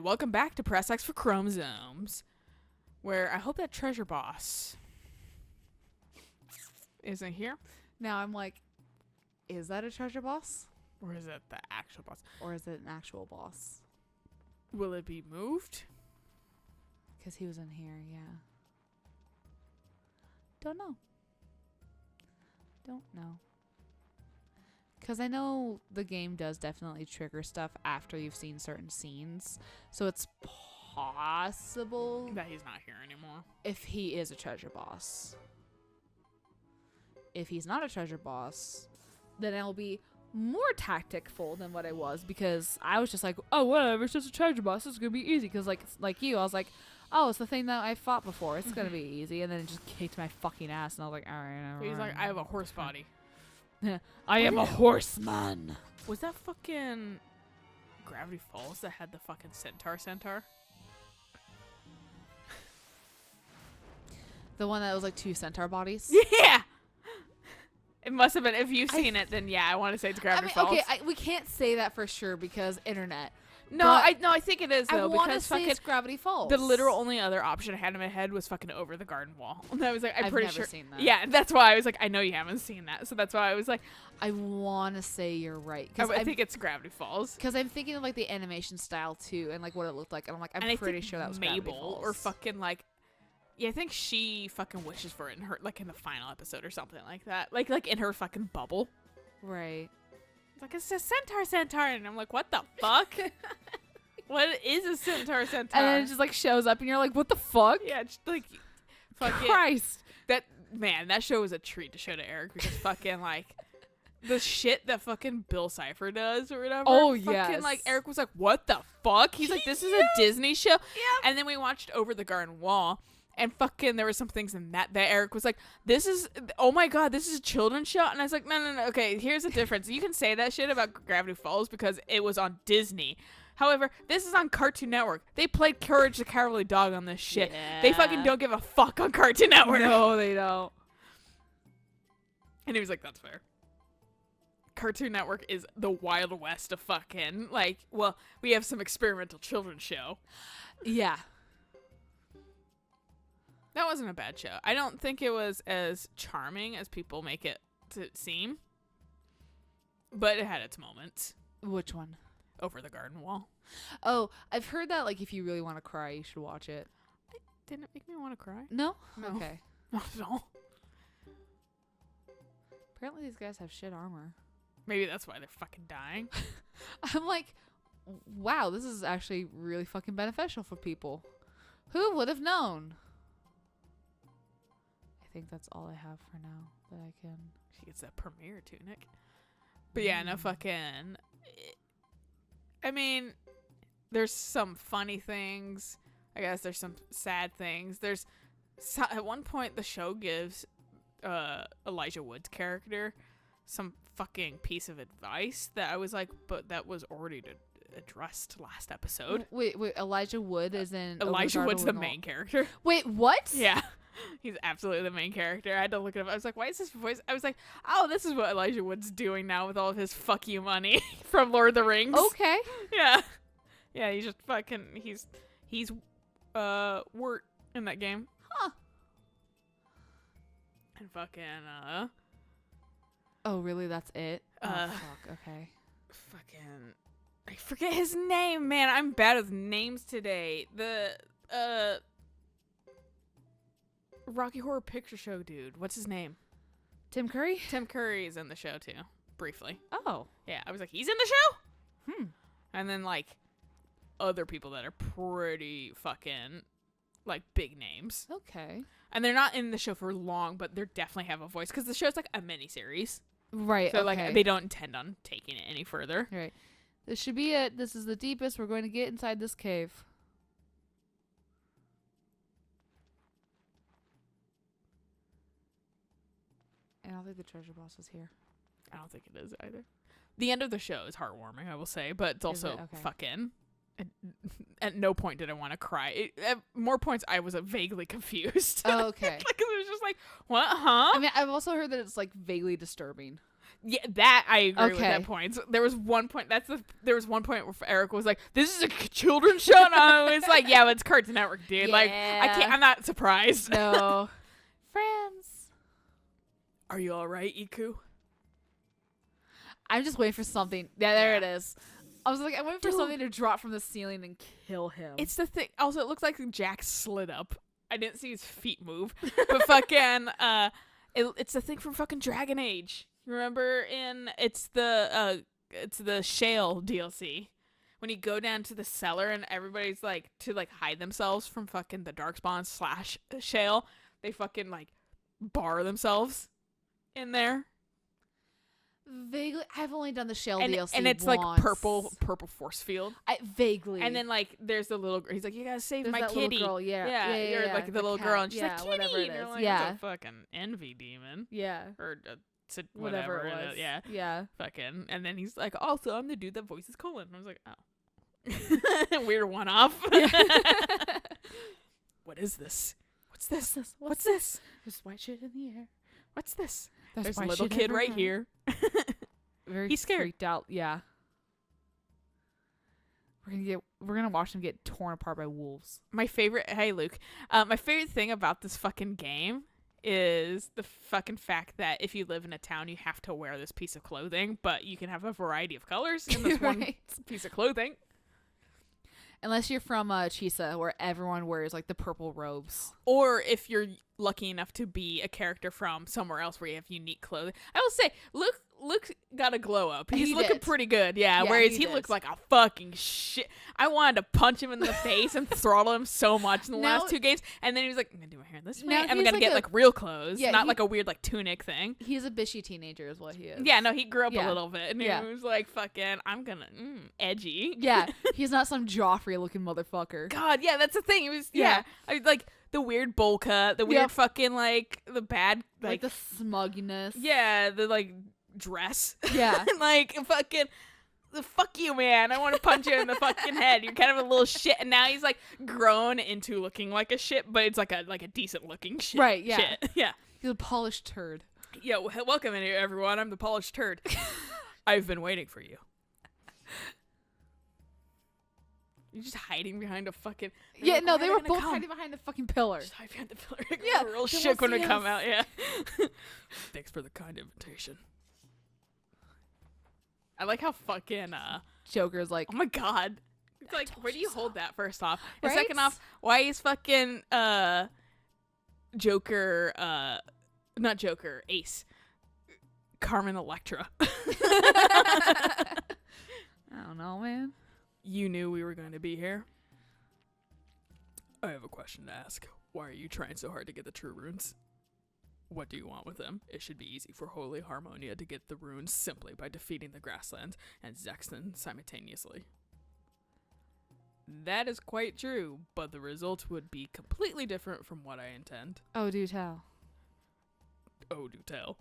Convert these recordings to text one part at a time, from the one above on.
welcome back to Press X for Chromosomes, where I hope that treasure boss isn't here. Now I'm like, is that a treasure boss? Or is it the actual boss? Or is it an actual boss? Will it be moved? Because he was in here, yeah. Don't know. Because I know the game does definitely trigger stuff after you've seen certain scenes. So it's possible That he's not here anymore. if he is a treasure boss. If he's not a treasure boss, then I'll be more tacticful than what I was, because I was just like, oh, whatever, it's just a treasure boss, it's gonna be easy. Because like you, I was like, oh, it's the thing that I fought before, it's gonna be easy. And then it just kicked my fucking ass, and I was like, all right. He's like, I have a horse body. I am a horseman. Was that fucking Gravity Falls that had the fucking centaur? The one that was like 2 centaur bodies? Yeah! It must have been. If you've seen it, then yeah, I want to say it's Gravity Falls. Okay, we can't say that for sure because internet. No, I think it is though, I want to because say fucking it's Gravity Falls. the literal only other option I had in my head was fucking Over the Garden Wall. And I was like, I'm I've pretty never sure. seen that. Yeah, that's why I was like, I know you haven't seen that, so that's why I was like, I want to say you're right. I think it's Gravity Falls. Because I'm thinking of like the animation style too, and like what it looked like, and I'm like, I'm And pretty I think sure that was Mabel Gravity Falls. or fucking like, yeah, I think she fucking wishes for it in her like in the final episode or something like that, like in her fucking bubble. Right. It's like, it's a centaur, and I'm like, what the fuck? What is a centaur? And then it just like shows up, and you're like, what the fuck? Yeah, just like, fucking Christ. that show was a treat to show to Eric because fucking like the shit that fucking Bill Cipher does or whatever. Oh, fucking, yes. like Eric was like, what the fuck? He's like, this is a Disney show. And then we watched Over the Garden Wall. And fucking, there were some things in that Eric was like, this is, oh my god, this is a children's show. And I was like, no, okay, here's the difference. You can say that shit about Gravity Falls because it was on Disney. However, this is on Cartoon Network. They played Courage the Cowardly Dog on this shit. Yeah. They fucking don't give a fuck on Cartoon Network. No, they don't. And he was like, that's fair. Cartoon Network is the Wild West of fucking, like, well, we have some experimental children's show. Yeah. That wasn't a bad show. I don't think it was as charming as people make it to seem. But it had its moments. Which one? Over the Garden Wall. Oh, I've heard that like if you really want to cry, you should watch it. Didn't it make me want to cry? No? No. Okay. Not at all. Apparently these guys have shit armor. Maybe that's why they're fucking dying. I'm like, wow, this is actually really fucking beneficial for people. Who would have known? I think that's all I have for now that I can. She gets that premiere tunic. But yeah, no fucking... I mean, there's some funny things. I guess there's some sad things. There's... at one point, the show gives Elijah Wood's character some fucking piece of advice that I was like, but that was already addressed last episode. Wait, Elijah Wood is in... Elijah Wood's the main character. Wait, what? Yeah. He's absolutely the main character. I had to look it up. I was like, why is this voice? I was like, oh, this is what Elijah Wood's doing now with all of his fuck you money from Lord of the Rings. Okay. Yeah. Yeah, he's just fucking, he's Wirt in that game. Huh. And fucking, Oh, really? That's it? Uh, Oh, fuck. Okay. fucking, I forget his name, man. I'm bad with names today. The, Rocky Horror Picture Show dude. What's his name? Tim Curry? Tim Curry is in the show too, briefly. Oh. Yeah, I was like, he's in the show? Hmm. And then like other people that are pretty fucking like big names. Okay. And they're not in the show for long, but they definitely have a voice because the show's like a mini-series. Right, So okay. like they don't intend on taking it any further. Right. This should be it. This is the deepest. We're going to get inside this cave. And I don't think the treasure boss is here. I don't think it is either. The end of the show is heartwarming, I will say, but it's also Okay. fucking. At no point did I want to cry. At more points, I was vaguely confused. Oh, okay. Like, it was just like, what, huh? I mean, I've also heard that it's like vaguely disturbing. Yeah, that I agree with Okay. that point. So there was one point. There was one point where Eric was like, "This is a children's show." And I was like, "Yeah, but it's Cartoon Network, dude. Like, I can't. I'm not surprised." No. Friends. Are you all right, Iku? I'm just waiting for something. Yeah, there Yeah. it is. I was like, I'm waiting for Dude. something to drop from the ceiling and kill him. It's the thing. Also, it looks like Jack slid up. I didn't see his feet move, but fucking it's the thing from fucking Dragon Age. Remember it's the Shale DLC when you go down to the cellar and everybody's like to like hide themselves from fucking the Darkspawn / Shale. They fucking like bar themselves in there. Vaguely, I've only done the Shell And, DLC and it's once. like purple force field. Vaguely. And then like there's the little he's like, you gotta save There's my that kitty. little girl, yeah. You're like the little cat. girl, and she's yeah, like, whatever kitty. it And you're is. like, Yeah. it's a fucking envy demon Yeah. or Whatever whatever it was. Yeah, Yeah. fucking. And then he's like, also I'm the dude that voices Colin. And I was like, oh, weird one off. What is this? What's this? What's this? There's white shit in the air. What's this? There's There's a white little shit kid right everywhere. here. Very He's scared. freaked out. Yeah. We're gonna watch him get torn apart by wolves. My favorite. Hey, Luke. My favorite thing about this fucking game is the fucking fact that if you live in a town, you have to wear this piece of clothing, but you can have a variety of colors in this one Right. piece of clothing. Unless you're from Chisa, where everyone wears like the purple robes. Or if you're lucky enough to be a character from somewhere else where you have unique clothing. I will say, Luke got a glow up. He's He looking did. pretty good, yeah. Yeah, Whereas he he did. looked like a fucking shit. I wanted to punch him in the face and throttle him so much in the Now- last 2 games. And then he was like, I'm gonna do my hair this way. Now And I'm he's gonna like get a- like real clothes, Yeah, not he- like a weird like tunic thing. He's a bishy teenager, is what he is. Yeah, no, he grew up a Yeah. little bit, and Yeah. he was like, "Fucking, I'm gonna edgy." Yeah, he's not some Joffrey looking motherfucker. God, yeah, that's the thing. It was, Yeah. I like the weird bowl cut, the weird Yep. fucking like the bad Like the smugness. yeah, the like dress, Yeah. like fucking. Fuck you, man. I want to punch you in the fucking head. You're kind of a little shit. And now he's like grown into looking like a shit, but it's like a decent looking shit. Right, yeah. Shit. Yeah. He's a polished turd. Yeah. Welcome in here, everyone. I'm the polished turd. I've been waiting for you. You're just hiding behind a fucking. Yeah, like, no, "When they are were gonna both come?" hiding behind the fucking pillar. Just hide behind the pillar. Yeah, Real they shook when won't we see come us. out. Yeah. Thanks for the kind invitation. I like how fucking Joker's like, oh my god. It's like, told where do you you hold so. that first off? And Right? second off, why is fucking Joker not Joker, Ace Carmen Electra? I don't know, man. You knew we were going to be here. I have a question to ask. Why are you trying so hard to get the true runes? What do you want with them? It should be easy for Holy Harmonia to get the runes simply by defeating the Grasslands and Zexton simultaneously. That is quite true, but the result would be completely different from what I intend. Oh, do tell. Oh, do tell.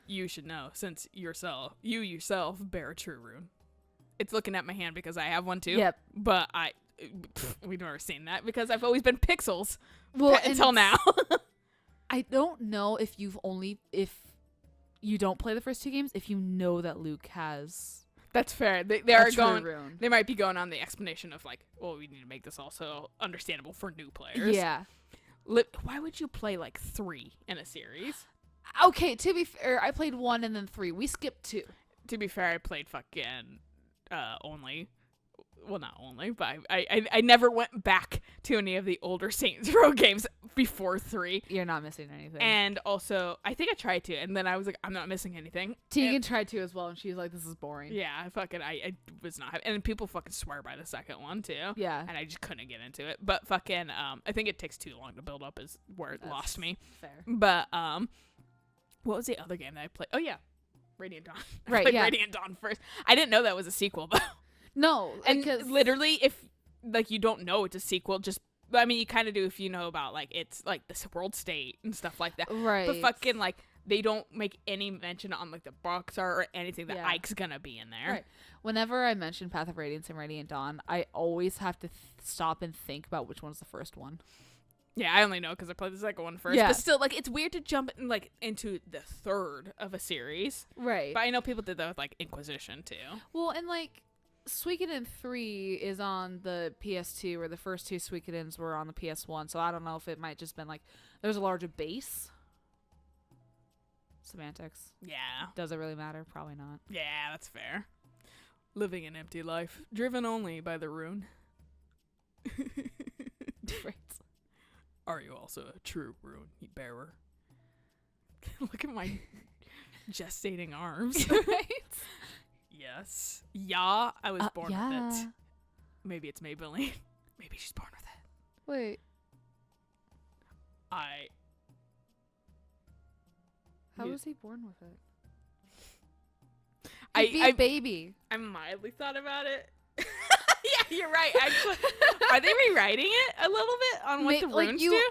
You should know, since you yourself bear a true rune. It's looking at my hand because I have one too. Yep. But we've never seen that because I've always been pixels Well, until now. I don't know if you don't play the first 2 games, if you know that Luke has That's fair. They a are true going. rune. They might be going on the explanation of like, well, we need to make this also understandable for new players. Yeah. Why would you play like 3 in a series? Okay, to be fair, I played 1 and then 3. We skipped 2. To be fair, I played fucking only. Well, not only, but I never went back to any of the older Saints Row games before 3. You're not missing anything. And also, I think I tried to, and then I was like, I'm not missing anything. Tegan And- tried to as well, and she was like, this is boring. yeah, I was not having, and people fucking swear by the second one too. Yeah. And I just couldn't get into it. But fucking, I think it takes too long to build up is where it lost me. Fair. But, what was the other game that I played? Oh yeah, Radiant Dawn. I Right, played yeah. Radiant Dawn first. I didn't know that was a sequel though. No, And because literally, if like you don't know it's a sequel, just I mean, you kind of do if you know about like it's like this world state and stuff like that. right. But fucking like they don't make any mention on like the box art or anything that Yeah. Ike's gonna be in there. Right. Whenever I mention Path of Radiance and Radiant Dawn, I always have to stop and think about which one's the first one. Yeah, I only know because I played the second one first. Yeah. But still, like, it's weird to jump into the third of a series. Right. But I know people did that with, like, Inquisition, too. Well, and, like, Suikoden 3 is on the PS2, where the first 2 Suikodens were on the PS1, so I don't know if it might just been, like, there's a larger base. Semantics. Yeah. Does it really matter? Probably not. Yeah, that's fair. Living an empty life, driven only by the rune. Right. Are you also a true rune bearer? Look at my gestating arms. Right? Yes. Yeah, I was born with yeah. it. Maybe it's Maybelline. Maybe she's born with it. Wait. How was he born with it? He'd be a baby. I mildly thought about it. Yeah, you're right. Actually, are they rewriting it a little bit on what the runes do?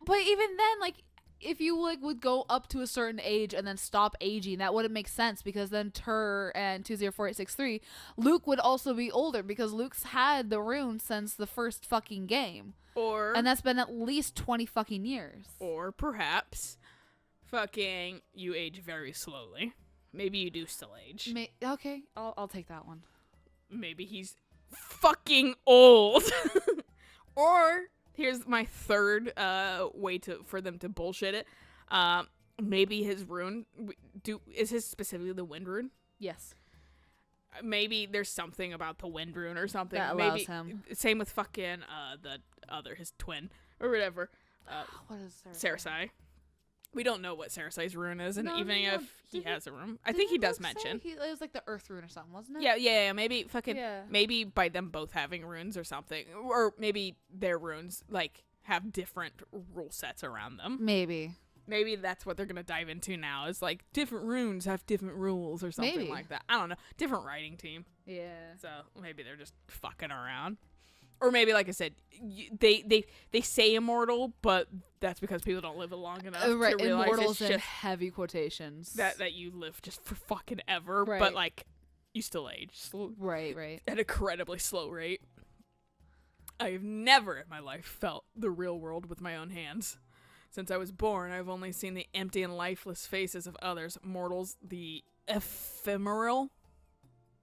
But even then, like, if you would go up to a certain age and then stop aging, that wouldn't make sense, because then Tur and 204863, Luke would also be older, because Luke's had the runes since the first fucking game. And that's been at least 20 fucking years. Or perhaps fucking you age very slowly. Maybe you do still age. Okay, I'll take that one. Maybe he's fucking old. Or here's my third way for them to bullshit it. Maybe his rune is his specifically the wind rune? Yes. Maybe there's something about the wind rune or something that allows him. Same with fucking his twin or whatever. What is Cersei. We don't know what Cersei's rune is, and even if he has a rune, I did think he Luke does say mention. it was like the Earth rune or something, wasn't it? Yeah. Maybe Yeah. maybe by them both having runes or something, or maybe their runes like have different rule sets around them. Maybe that's what they're gonna dive into now. Is like different runes have different rules or something like that. I don't know. Different writing team. Yeah. So maybe they're just fucking around. Or maybe, like I said, they say immortal, but that's because people don't live it long enough to realize Immortals it's in just heavy quotations. that you live just for fucking ever, Right. but like you still age Right. at an incredibly slow rate. I have never in my life felt the real world with my own hands. Since I was born, I've only seen the empty and lifeless faces of others, mortals, the ephemeral.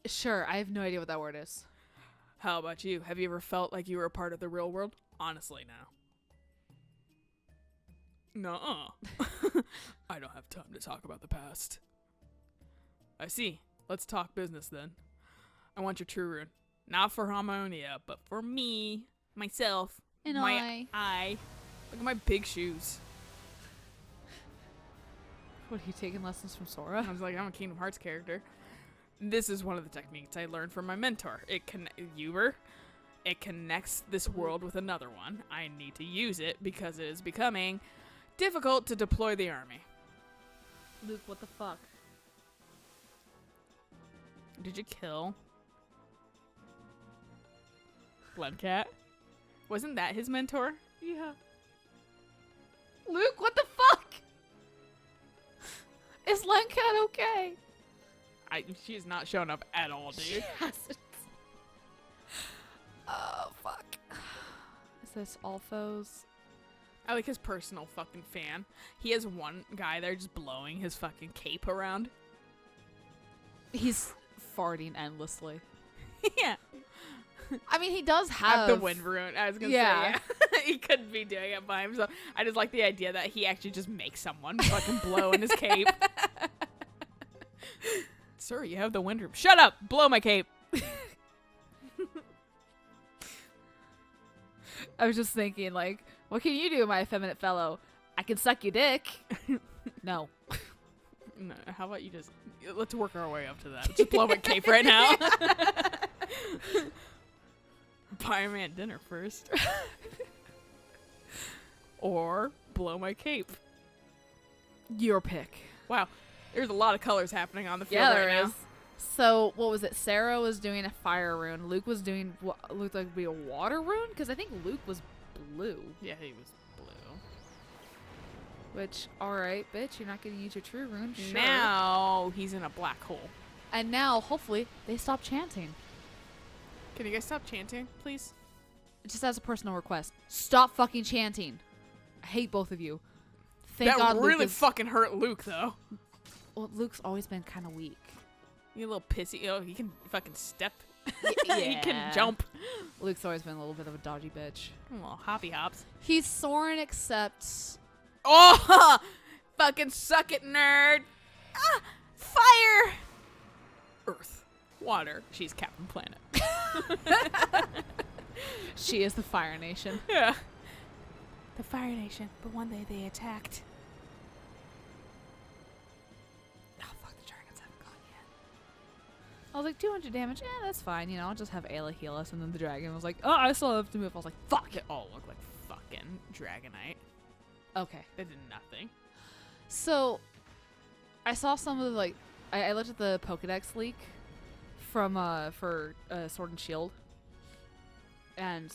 Sure, I have no idea what that word is. How about you? Have you ever felt like you were a part of the real world? Honestly, no. Nuh-uh. I don't have time to talk about the past. I see. Let's talk business then. I want your true rune. Not for Harmonia, but for me, myself, And my eye. Look at my big shoes. What, are you taking lessons from Sora? I was like, I'm a Kingdom Hearts character. This is one of the techniques I learned from my mentor. It connects this world with another one. I need to use it because it is becoming difficult to deploy the army. Luke, what the fuck? Did you kill Lemcat? Wasn't that his mentor? Yeah. Luke, what the fuck? Is Lencat okay? She's not showing up at all, dude. She hasn't. Oh, fuck. Is this Alphos? I like his personal fucking fan. He has one guy there just blowing his fucking cape around. He's farting endlessly. Yeah. I mean, he does have the wind rune. I was gonna say, yeah. He couldn't be doing it by himself. I just like the idea that he actually just makes someone fucking blow in his cape. Sir, you have the wind rune. Shut up! Blow my cape. I was just thinking, like, what can you do, my effeminate fellow? I can suck your dick. No. No, how about you just... Let's work our way up to that. Just blow my cape right now. Buy a man dinner first. Or blow my cape. Your pick. Wow. There's a lot of colors happening on the field Yeah, right there now. is. So, what was it? Sarah was doing a fire rune. Luke was doing what looked like to be a water rune? Because I think Luke was blue. Yeah, he was blue. Which, alright, bitch, you're not going to use your true rune. Sure. Now he's in a black hole. And now, hopefully, they stop chanting. Can you guys stop chanting, please? just as a personal request, stop fucking chanting. I hate both of you. Thank That God really Luke is, fucking hurt Luke, though. well, Luke's always been kind of weak. You little pissy. Oh, he can fucking step. Yeah. He can jump. Luke's always been a little bit of a dodgy bitch. Well, hoppy hops. He's Soren except... Oh, fucking suck it, nerd. Ah, fire. Earth. Water. She's Captain Planet. She is the Fire Nation. Yeah. The Fire Nation, but one day they attacked. Oh, fuck, the dragons haven't gone yet. I was like, 200 damage? Yeah, that's fine. You know, I'll just have Ayla heal us. And then the dragon was like, oh, I still have to move. I was like, fuck. They all look like fucking Dragonite. Okay. They did nothing. So, I saw some of the, like, I looked at the Pokedex leak from, for Sword and Shield. And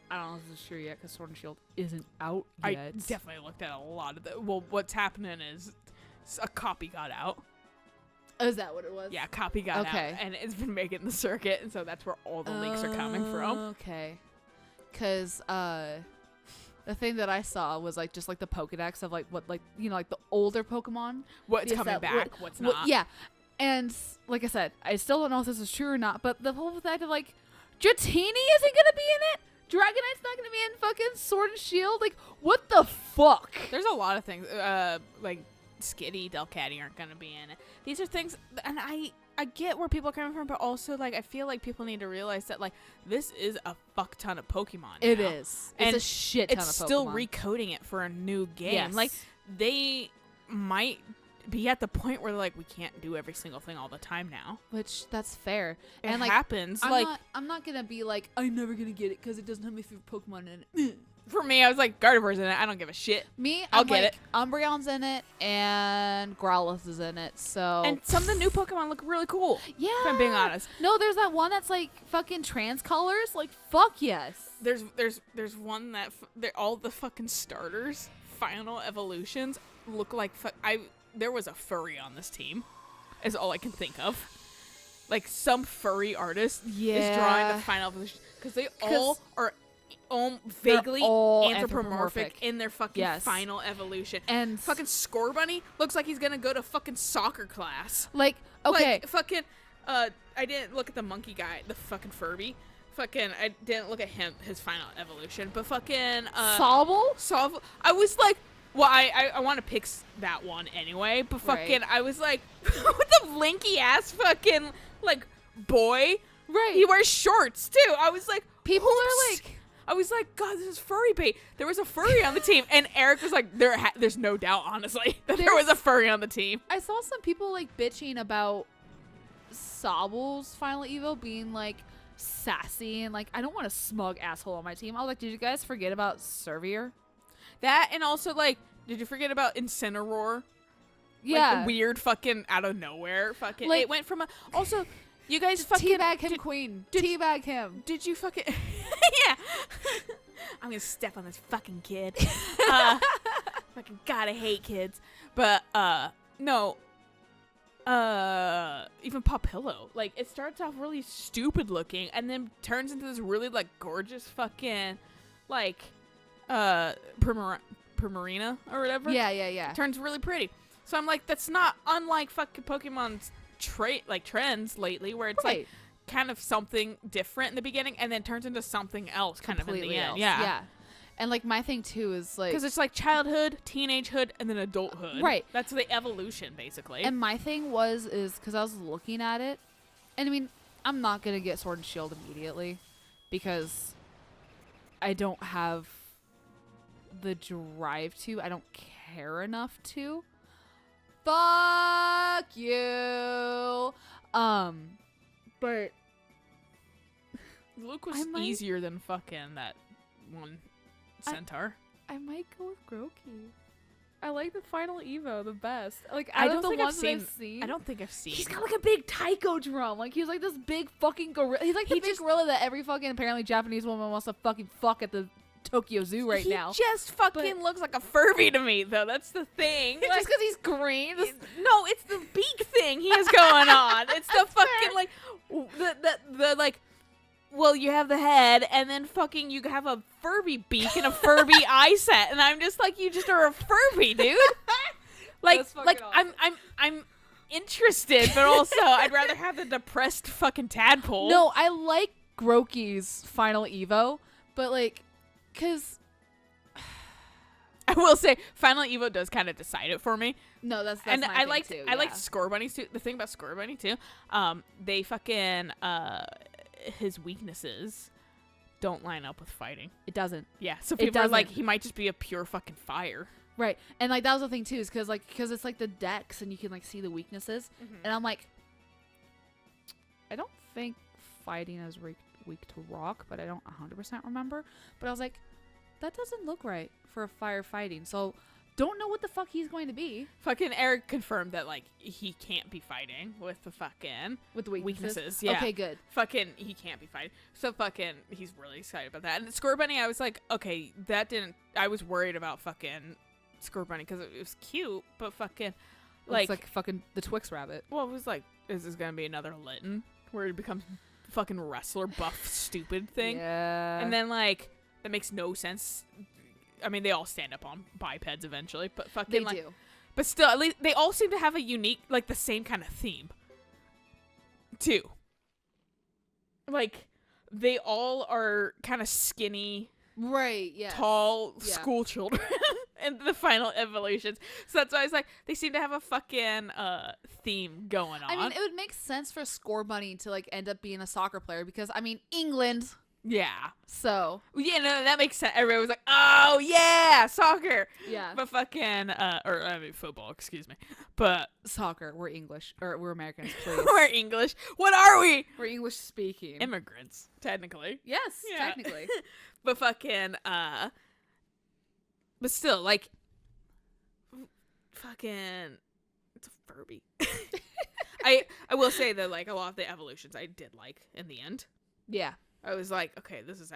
I don't know if this is true yet because Sword and Shield isn't out I yet. definitely looked at a lot of the. Well, what's happening is a copy got out. Oh, is that what it was? Yeah, a copy got Okay. out, and it's been making the circuit, and so that's where all the leaks are coming from. Okay. Because, the thing that I saw was, like, just, like, the Pokedex of, like, what, like, you know, like, the older Pokemon. What's Yes, coming that- back? What's Well, not? yeah. And, like I said, I still don't know if this is true or not, but the whole fact of, like, Dratini isn't gonna be in it? Dragonite's not gonna be in fucking Sword and Shield? Like, what the fuck? There's a lot of things. Like Skitty, Delcatty aren't gonna be in it. These are things, and I get where people are coming from, but also like I feel like people need to realize that like this is a fuck ton of Pokemon. It now. is. And It's a shit ton It's of Pokemon. still recoding it for a new game. Yes. Like they might be at the point where like we can't do every single thing all the time now. Which, that's fair. It and, like, happens. I'm not gonna be like, I'm never gonna get it because it doesn't have my favorite Pokemon in it. For me, I was like, Gardevoir's in it. I don't give a shit. Me, I'll I'm get like, it. Umbreon's in it, and Growlithe is in it, so... And some of the new Pokemon look really cool. yeah! If I'm being honest. No, there's that one that's, like, fucking trans colors. Like, fuck yes. There's one that they're all the fucking starters, final evolutions look like there was a furry on this team. Is all I can think of. Like some furry artist is drawing the final evolution because they all are vaguely all anthropomorphic in their fucking final evolution. And fucking Scorbunny looks like he's gonna go to fucking soccer class. like, okay, Like, fucking, I didn't look at the monkey guy, the fucking Furby. Fucking, I didn't look at his final evolution, but fucking, Sobble? I was like, well, I want to pick that one anyway, but fucking, Right. I was like, what the linky ass fucking, like, boy? Right. He wears shorts, too. I was like, People are "Oops." like... I was like, God, this is furry bait. There was a furry on the team, and Eric was like, there's no doubt, honestly, that there was a furry on the team. I saw some people, like, bitching about Sobble's final Evo being, like, sassy and, like, I don't want a smug asshole on my team. I was like, did you guys forget about Servier? That, and also, like, did you forget about Incineroar? Yeah. Like, weird fucking out of nowhere. Fucking, Like- it went from a, also, you guys fucking. Teabag him, queen. Teabag him. Did you fucking. Yeah. I'm gonna step on this fucking kid. Fucking gotta hate kids. But, no. Even Popillo. Like, it starts off really stupid looking and then turns into this really, like, gorgeous fucking, like, Primarina or whatever. Yeah. Turns really pretty. So I'm like, that's not unlike fucking Pokemon's trends lately, where it's like kind of something different in the beginning and then turns into something else kind of in the end. Else. Yeah. And, like, my thing, too, is, like... Because it's like childhood, teenagehood, and then adulthood. Right. That's the evolution, basically. And my thing is because I was looking at it, and I mean, I'm not going to get Sword and Shield immediately because I don't have the drive to. I don't care enough to. Fuck you. But Luke was I might- easier than fucking that one centaur. I might go with Grookey. I like the final Evo the best. Like, I out don't of the think I've ones that I've seen. I don't think I've seen. He's got like a big taiko drum. Like he's like this big fucking gorilla. He's like the big gorilla that every fucking apparently Japanese woman wants to fucking fuck at the Tokyo Zoo right now. He just fucking looks like a Furby to me, though. That's the thing. Just because he's green. No, it's the beak thing he has going on. It's the fucking like the like well, you have the head, and then fucking you have a Furby beak and a Furby eye set, and I'm just like, you just are a Furby, dude. That's fucking awesome. I'm interested, but also I'd rather have the depressed fucking tadpole. No, I like Groki's Final Evo, but like, cause I will say Final Evo does kind of decide it for me. no, that's And my I thing liked too, I liked Score Bunnies too. The thing about Score Bunny too, they fucking his weaknesses don't line up with fighting. It doesn't. Yeah, so people are doesn't. like, he might just be a pure fucking fire. Right, and like that was the thing too, is because it's like the decks and you can like see the weaknesses, and I'm like, I don't think fighting is weak to rock, but I don't 100% remember. But I was like, that doesn't look right for a fire fighting. So don't know what the fuck he's going to be Fucking Eric confirmed that like he can't be fighting with the fucking with the weaknesses. Yeah. Okay, good. Fucking he can't be fighting. So fucking he's really excited about that. And Score Bunny, I was like, okay, I was worried about fucking Score Bunny because it was cute, but fucking It's like fucking the Twix rabbit. well, it was like, is this gonna be another Litten where he becomes fucking wrestler buff stupid thing? Yeah. And then like that makes no sense. I mean, they all stand up on bipeds eventually, but fucking they like, do. but still, at least they all seem to have a unique, like the same kind of theme, too. Like they all are kind of skinny, Right. Yeah. tall Yeah. school children in the final evolutions. So that's why I was like, they seem to have a fucking theme going on. I mean, it would make sense for Score Bunny to like end up being a soccer player because I mean England. yeah. So Yeah, no, that makes sense. Everybody was like, oh yeah, soccer. yeah, But fucking or I mean football, excuse me. But soccer. We're English or we're Americans, please. we're English. What are we? We're English speaking. Immigrants, technically. Yes, Yeah. technically. But fucking but still, like fucking it's a Furby. I will say that like a lot of the evolutions I did like in the end. Yeah. I was like, okay, this is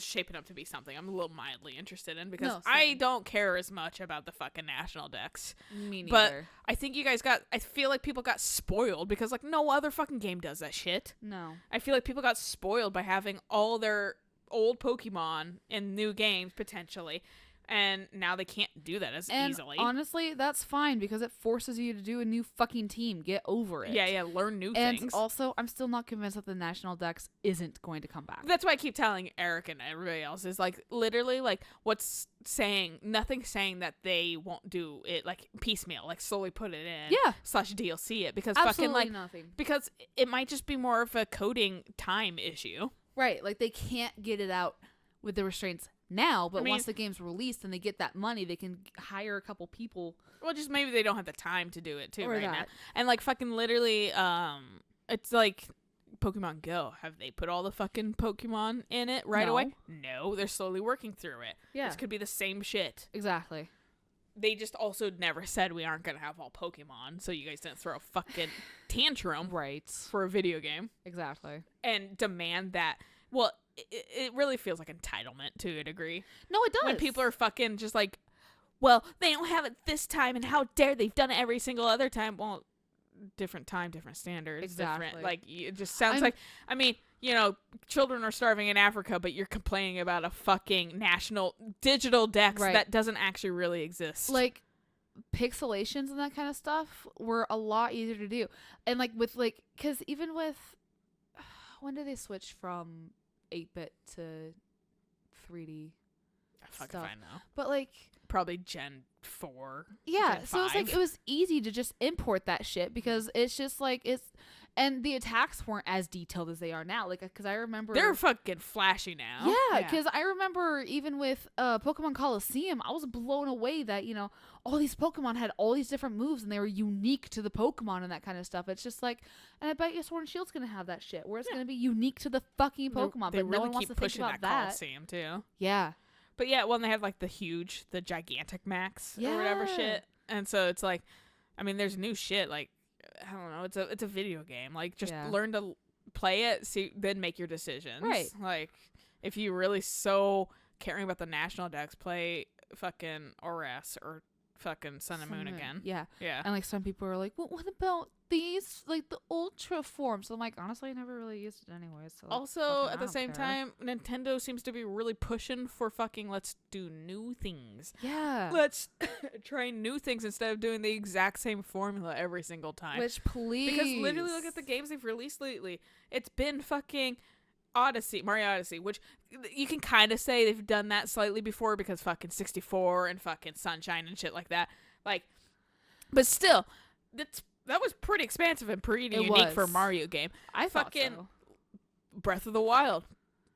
shaping up to be something I'm a little mildly interested in because No, I same. don't care as much about the fucking national decks. Me neither. But I think you guys I feel like people got spoiled because like no other fucking game does that shit. no. I feel like people got spoiled by having all their old Pokemon in new games potentially. And now they can't do that as And easily. honestly, that's fine because it forces you to do a new fucking team. Get over it. Yeah, learn new And things. also, I'm still not convinced that the national dex isn't going to come back. That's why I keep telling Eric and everybody else is like literally like nothing saying that they won't do it like piecemeal, like slowly put it in Yeah. / DLC it because Absolutely fucking like nothing. because it might just be more of a coding time issue. Right. Like they can't get it out with the restraints now, but I mean, once the game's released and they get that money, they can hire a couple people. Well, just maybe they don't have the time to do it too Or right now. that. And like fucking literally, it's like Pokemon Go. Have they put all the fucking Pokemon in it right No. away? No, they're slowly working through it. Yeah. This could be the same shit. Exactly. They just also never said we aren't gonna have all Pokemon, so you guys didn't throw a fucking tantrum Right. for a video game Exactly. and demand that. Well, it really feels like entitlement to a degree. No, it does. When people are fucking just like, well, they don't have it this time, and how dare they've done it every single other time. Well, different time, different standards. Exactly. Different, like, it just sounds like, I mean, you know, children are starving in Africa, but you're complaining about a fucking national digital dex Right. that doesn't actually really exist. like pixelations and that kind of stuff were a lot easier to do. And like with like, because even with, when did they switch from 8-bit to 3D? Fuck stuff. if I know. But like, Probably Gen 4. yeah, Gen so it's like 5. it was easy to just import that shit because it's just like and the attacks weren't as detailed as they are now. Like, because I remember They're fucking flashy now. yeah, because I remember even with Pokemon Coliseum, I was blown away that all these Pokemon had all these different moves and they were unique to the Pokemon and that kind of stuff. It's just like, and I bet you Sword and Shield's gonna have that shit where it's gonna be unique to the fucking Pokemon, They but no really one wants keep to think pushing about that that. Coliseum too. Yeah. But yeah, when they have like the gigantic max or whatever Yeah. shit, and so it's like, I mean, there's new shit. Like, I don't know, it's a video game. Like, just Yeah. learn to play it, see, then make your decisions. Right. Like, if you really so caring about the national decks, play fucking ORAS or fucking Sun and Moon again. Yeah. Yeah. And like some people are like, well, what about these, like the ultra forms? So I'm like, honestly, I never really used it anyway. So like, Also, fucking, at the same time, Nintendo seems to be really pushing for fucking let's do new things. yeah. Let's try new things instead of doing the exact same formula every single time. Which please. Because literally look at the games they've released lately. It's been fucking Mario Odyssey, which you can kind of say they've done that slightly before because fucking 64 and fucking Sunshine and shit like that. Like, but still, that was pretty expansive and pretty unique for a Mario game. I thought fucking so. Breath of the Wild,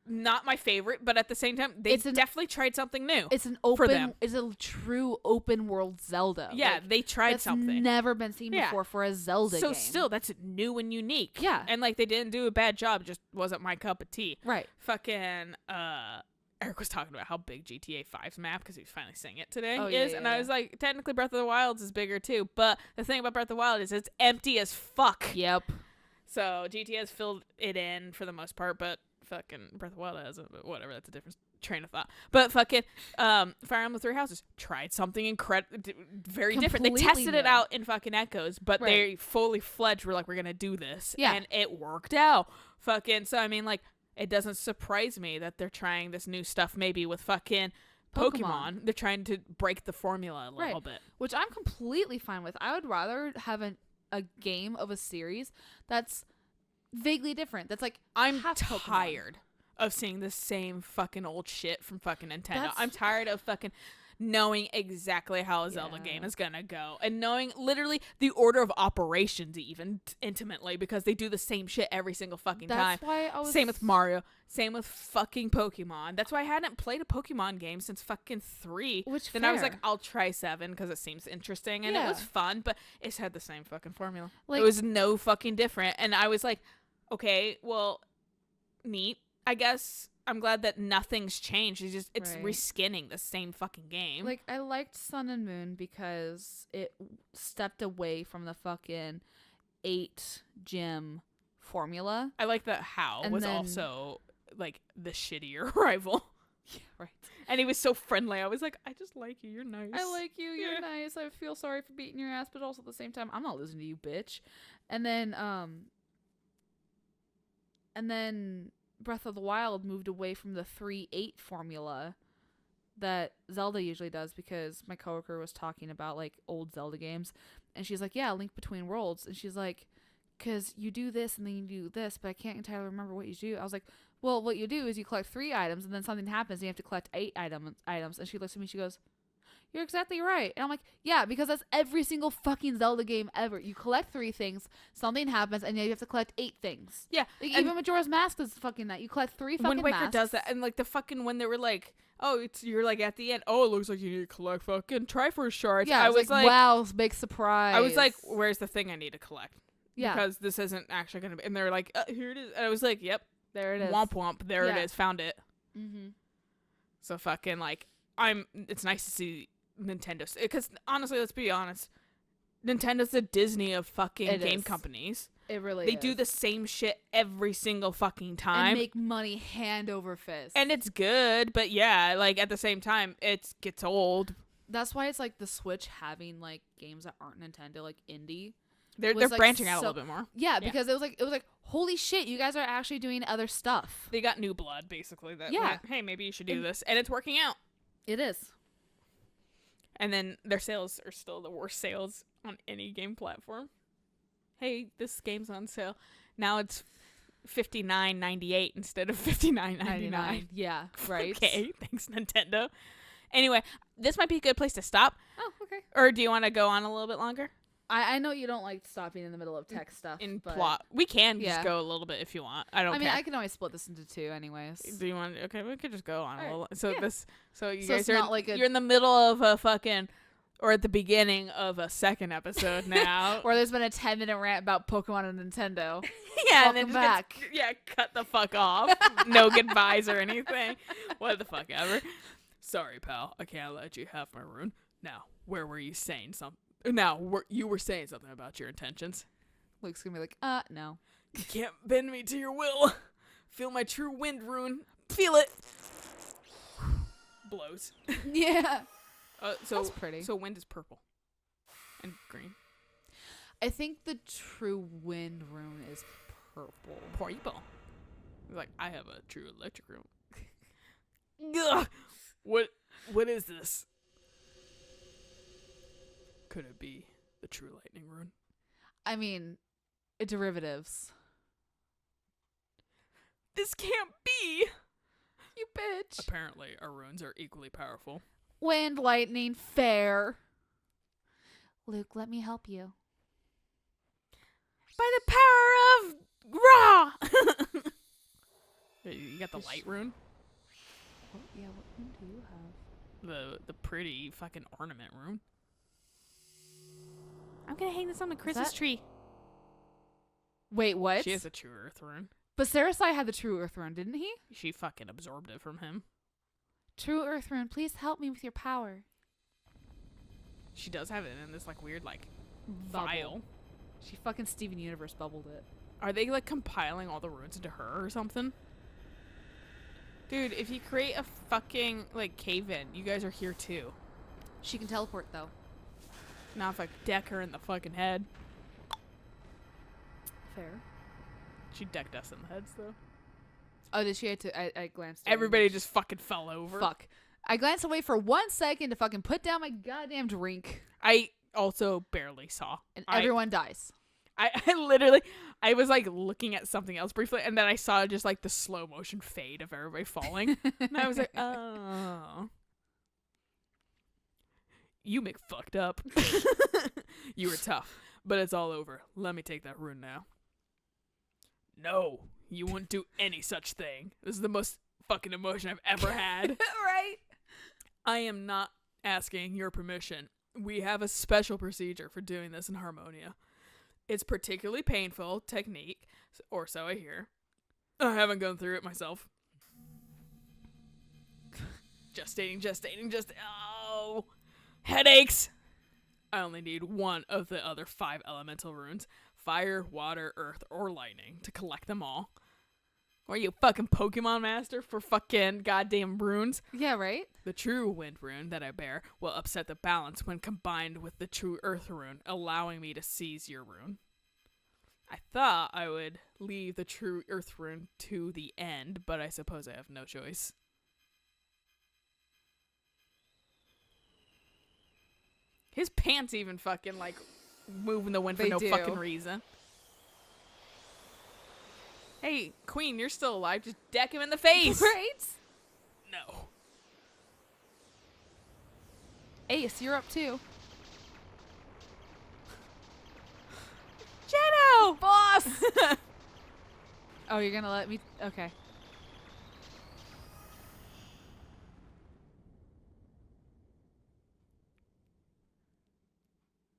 not my favorite, but at the same time, they definitely tried something new. It's an for them. open. It's a true open world Zelda. Yeah, like, they tried that's something. Never been seen Yeah. before for a Zelda So game. still, that's new and unique. Yeah. And like they didn't do a bad job, just wasn't my cup of tea. Right. Fucking Eric was talking about how big GTA 5's map, because he was finally saying it today, Oh, is, yeah, and yeah, I was like, technically Breath of the Wild is bigger too, but the thing about Breath of the Wild is it's empty as fuck. Yep. So GTA has filled it in for the most part, but fucking Breath of the Wild hasn't, but whatever, that's a different train of thought. But fucking Fire Emblem Three Houses tried something very different. They Completely tested it new. out in fucking Echoes, but Right. they fully fledged were like, we're gonna do this. Yeah. And it worked out. Fucking, so I mean, like, it doesn't surprise me that they're trying this new stuff maybe with fucking Pokemon. They're trying to break the formula a little bit. Which I'm completely fine with. I would rather have a game of a series that's vaguely different. That's like I'm half Pokemon. tired of seeing the same fucking old shit from fucking Nintendo. That's- I'm tired of fucking knowing exactly how a Zelda game is gonna go and knowing literally the order of operations even intimately, because they do the same shit every single fucking time. That's why I was Same with Mario. Same with fucking Pokemon. That's why I hadn't played a Pokemon game since fucking 3. Which then I was fair. like, I'll try 7 because it seems interesting, and it was Yeah. fun, but it's had the same fucking formula. Like- it was no fucking different, and I was like, okay, well, neat. I guess I'm glad that nothing's changed. It's Right. reskinning the same fucking game. Like, I liked Sun and Moon because it stepped away from the fucking 8 gym formula. I like that Hal And was then- also like the shittier rival. Yeah, right. And he was so friendly. I was like, I just like you. You're nice. I like you. You're Yeah. nice. I feel sorry for beating your ass, but also at the same time, I'm not losing to you, bitch. And then Breath of the Wild moved away from the 3-8 formula that Zelda usually does, because my coworker was talking about like old Zelda games, and she's like, yeah, Link Between Worlds, and she's like, because you do this and then you do this, but I can't entirely remember what you do. I was like, well, what you do is you collect 3 items, and then something happens and you have to collect 8 items. And she looks at me, she goes, you're exactly right. And I'm like, yeah, because that's every single fucking Zelda game ever. You collect 3 things, something happens, and then you have to collect 8 things. Yeah. Like, and even Majora's Mask is fucking that. You collect 3 fucking Wind Waker masks. does that. And like the fucking, when they were like, oh, you're like at the end, oh, it looks like you need to collect fucking Triforce shards. Yeah, I was like, wow, big surprise. I was like, where's the thing I need to collect? yeah, Because this isn't actually going to be. And they're like, here it is. And I was like, yep. there it is. Womp womp. There Yeah. it is. Found it. Mm-hmm. So fucking like, it's nice to see Nintendo. Because honestly, let's be honest. Nintendo's the Disney of fucking It game is. companies. It really They is. do the same shit every single fucking time. and make money hand over fist. And it's good, but yeah, like at the same time, it gets old. that's why it's like the Switch having like games that aren't Nintendo, like indie. They're was, like, branching out a so- little bit more. Yeah, because it was like holy shit, you guys are actually doing other stuff. They got new blood, basically. That Yeah. went, hey, maybe you should do And- this, and it's working out. It is. And then their sales are still the worst sales on any game platform. Hey, this game's on sale. Now it's $59.98 instead of $59.99. Yeah, right. Okay, thanks Nintendo. Anyway, this might be a good place to stop. Oh, okay. Or do you want to go on a little bit longer? I know you don't like stopping in the middle of tech stuff. In but plot, we can Yeah. just go a little bit if you want. I don't I mean, care. I can always split this into 2 anyways. Do you want? Okay, we could just go on All a right. little. So Yeah. so you So guys it's are not like a- you're in the middle of a fucking, or at the beginning of a second episode now. Or there's been a 10-minute rant about Pokemon and Nintendo. yeah, and then Welcome just back. yeah, cut the fuck off. No goodbyes or anything. What the fuck ever. Sorry, pal. I can't let you have my rune. Now, where were you saying something? Now, you were saying something about your intentions. Luke's gonna be like, no. You can't bend me to your will. Feel my true wind rune. Feel it. Blows. Yeah. That's pretty. So wind is purple and green. I think the true wind rune is purple. Purple. Like, I have a true electric rune. Ugh! What is this? Could it be the true lightning rune? I mean, derivatives. This can't be! You bitch. Apparently, our runes are equally powerful. Wind, lightning, fair. Luke, let me help you. By the power of Ra! You got the light rune? What rune do you have? The pretty fucking ornament rune. I'm gonna hang this on the Christmas tree. Wait, what? She has a true earth rune. But Sarasai had the true earth rune, didn't he? She fucking absorbed it from him. True earth rune, please help me with your power. She does have it in this like weird like Bubble. vial. She fucking Steven Universe bubbled it. Are they like compiling all the runes into her or something? Dude, if you create a fucking like cave-in, you guys are here too. She can teleport though. Not if I deck her in the fucking head. Fair. She decked us in the heads though. Oh, did she have to? I glanced. Everybody just fucking fell over. Fuck. I glanced away for 1 second to fucking put down my goddamn drink. I also barely saw. And everyone dies. I literally, I was like looking at something else briefly, and then I saw just like the slow motion fade of everybody falling. And I was like, oh. You fucked up. You were tough, but it's all over. Let me take that rune now. No, you wouldn't do any such thing. This is the most fucking emotion I've ever had. Right? I am not asking your permission. We have a special procedure for doing this in Harmonia. It's particularly painful technique, or so I hear. I haven't gone through it myself. Gestating. Oh, headaches. I only need one of the other 5 elemental runes. Fire, water, earth, or lightning to collect them all. Or you fucking Pokemon master for fucking goddamn runes? Yeah, right? The true wind rune that I bear will upset the balance when combined with the true earth rune, allowing me to seize your rune. I thought I would leave the true earth rune to the end, but I suppose I have no choice. His pants even fucking like move in the wind for no fucking reason. Hey, Queen, you're still alive. Just deck him in the face. Right? No. Ace, you're up too. Jetto! Boss! Oh, you're gonna let me? Okay.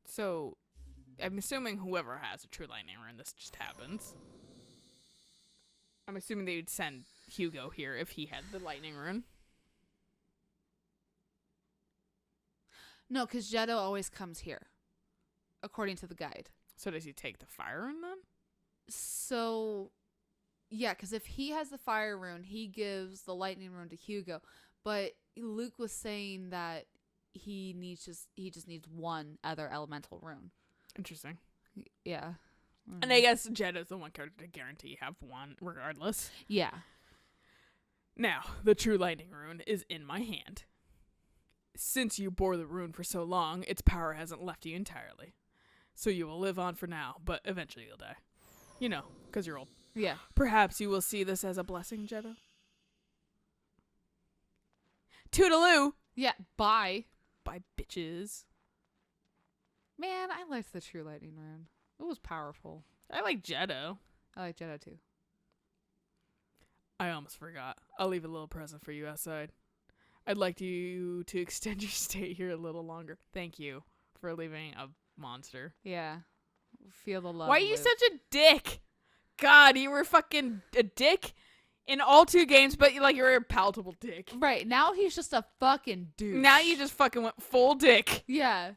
So, I'm assuming whoever has a true lightning rune, this just happens. I'm assuming they would send Hugo here if he had the lightning rune. No, because Jetto always comes here, according to the guide. So does he take the fire rune then? So, yeah, because if he has the fire rune, he gives the lightning rune to Hugo. But Luke was saying that he just needs one other elemental rune. Interesting. Yeah. And I guess Jed is the one character to guarantee have one regardless. Yeah. Now, the true lightning rune is in my hand. Since you bore the rune for so long, its power hasn't left you entirely. So you will live on for now, but eventually you'll die. You know, because you're old. Yeah. Perhaps you will see this as a blessing, Jeddah. Toodaloo! Yeah, bye. Bye, bitches. Man, I liked the true lightning rune. It was powerful. I like Jeddah. I like Jetto too. I almost forgot. I'll leave a little present for you outside. I'd like you to extend your stay here a little longer. Thank you for leaving a monster. Yeah. Feel the love. Why are you Luke. such a dick? God, you were fucking a dick in all 2 games, but like you're a palatable dick. Right, now he's just a fucking douche. Now you just fucking went full dick. Yeah.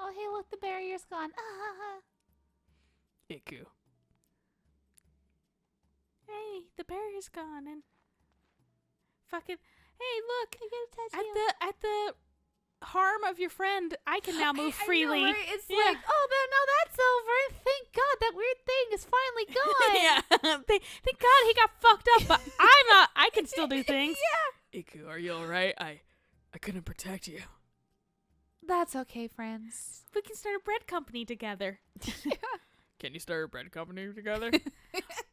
Oh, hey, look, the barrier's gone. Iku. Hey, the barrier's gone and fucking hey, look. I gotta touch you. At the of your friend, I can now move I freely. know, right? It's Yeah. like, oh, no, that's over. Thank God that weird thing is finally gone. Yeah. Thank God he got fucked up, but I'm not. I can still do things. Iku, are you alright? I couldn't protect you. That's okay, friends. We can start a bread company together. Can you start a bread company together?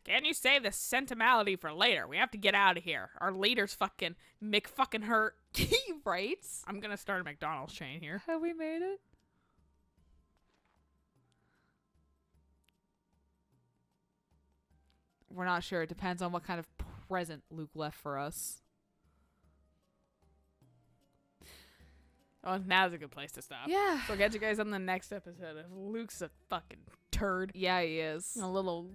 Can you save the sentimentality for later? We have to get out of here. Our leader's fucking hurt. Right? I'm gonna start a McDonald's chain here. Have we made it? We're not sure. It depends on what kind of present Luke left for us. Oh, now's a good place to stop. Yeah. So I'll catch you guys on the next episode of Luke's a fucking turd. Yeah, he is. A little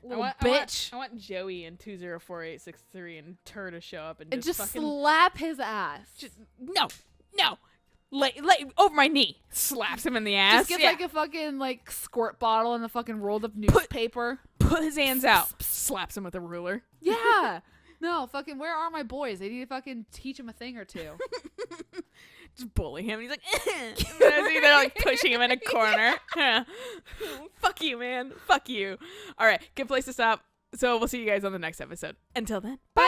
bitch. I want Joey in 204863 and Tur to show up and And just fucking slap his ass. no. Lay over my knee. Slaps him in the ass. Just get like a fucking like squirt bottle and a fucking rolled up newspaper. Put his hands out. Slaps him with a ruler. Yeah. No, fucking where are my boys? They need to fucking teach him a thing or two. Just bully him. He's like, they're like pushing him in a corner. Fuck you, man. Fuck you. All right, good place to stop. So we'll see you guys on the next episode. Until then, bye.